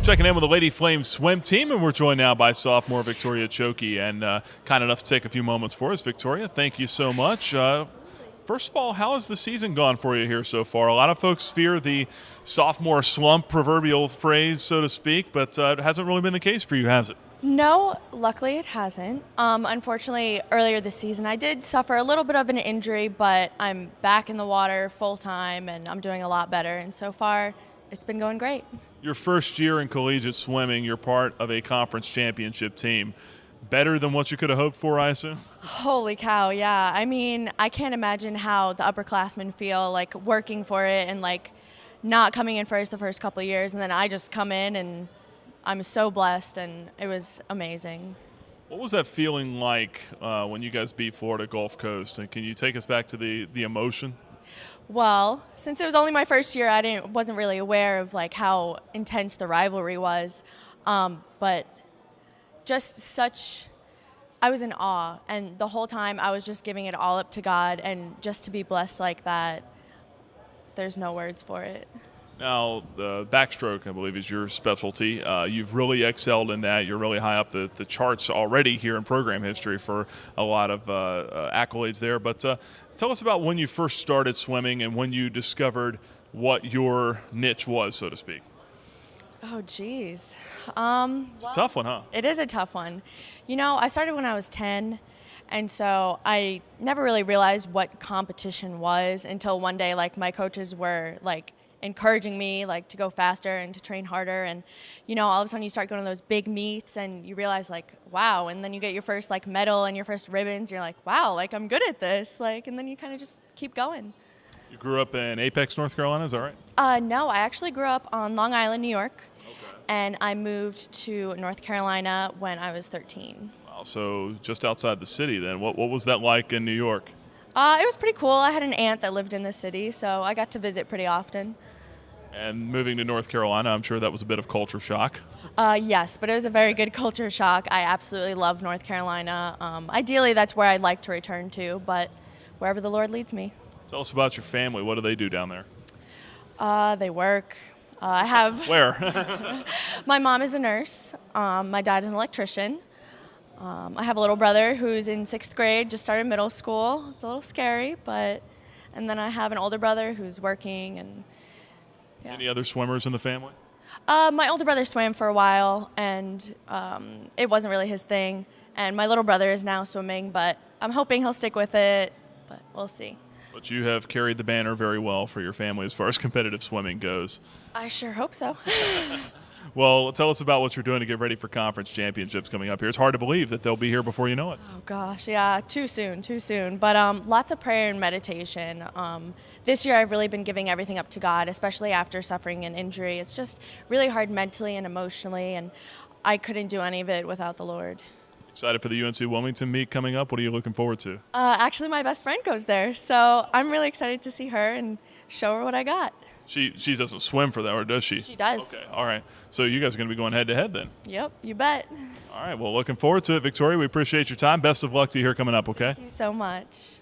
Checking in with the Lady Flames swim team, and we're joined now by sophomore Victoria Tschoke. And kind enough to take a few moments for us. Victoria, thank you so much. First of all, how has the season gone for you here so far? A lot of folks fear the sophomore slump, proverbial phrase, so to speak, but it hasn't really been the case for you, has it? No, luckily it hasn't. Unfortunately, earlier this season, I did suffer a little bit of an injury, but I'm back in the water full time, and I'm doing a lot better. And so far, it's been going great. Your first year in collegiate swimming, you're part of a conference championship team. Better than what you could have hoped for, I assume? Holy cow, yeah. I mean, I can't imagine how the upperclassmen feel, like, working for it and, like, not coming in first the first couple of years, and then I just come in, and I'm so blessed, and it was amazing. What was that feeling like when you guys beat Florida Gulf Coast? And can you take us back to the emotion? Well, since it was only my first year, I wasn't really aware of like how intense the rivalry was, but I was in awe, and the whole time I was just giving it all up to God, and just to be blessed like that, there's no words for it. Now, the backstroke, I believe, is your specialty. You've really excelled in that. You're really high up the charts already here in program history for a lot of accolades there. But tell us about when you first started swimming and when you discovered what your niche was, so to speak. Oh, geez. It's a tough one, huh? It is a tough one. You know, I started when I was 10, and so I never really realized what competition was until one day, like, my coaches were, like, encouraging me like to go faster and to train harder, and you know, all of a sudden you start going to those big meets and you realize like, wow, and then you get your first like medal and your first ribbons, you're like, wow, like I'm good at this, like, and then you kind of just keep going. You grew up in Apex, North Carolina, is that right? No, I actually grew up on Long Island, New York. Okay. And I moved to North Carolina when I was 13. Wow, so just outside the city then. What was that like in New York? It was pretty cool. I had an aunt that lived in the city, so I got to visit pretty often. And moving to North Carolina, I'm sure that was a bit of culture shock. Yes, but it was a very good culture shock. I absolutely love North Carolina. Ideally, that's where I'd like to return to, but wherever the Lord leads me. Tell us about your family. What do they do down there? They work. I have Where? My mom is a nurse. My dad is an electrician. I have a little brother who's in 6th grade, just started middle school. It's a little scary, and then I have an older brother who's working and. Yeah. Any other swimmers in the family? My older brother swam for a while, and it wasn't really his thing. And my little brother is now swimming, but I'm hoping he'll stick with it, but we'll see. But you have carried the banner very well for your family as far as competitive swimming goes. I sure hope so. Well, tell us about what you're doing to get ready for conference championships coming up here. It's hard to believe that they'll be here before you know it. Oh, gosh, yeah, too soon. But lots of prayer and meditation. This year I've really been giving everything up to God, especially after suffering an injury. It's just really hard mentally and emotionally, and I couldn't do any of it without the Lord. Excited for the UNC Wilmington meet coming up? What are you looking forward to? Actually, my best friend goes there, so I'm really excited to see her and show her what I got. She doesn't swim for that, or does she? She does. Okay, all right. So you guys are going to be going head-to-head then? Yep, you bet. All right, well, looking forward to it. Victoria, we appreciate your time. Best of luck to you here coming up, okay? Thank you so much.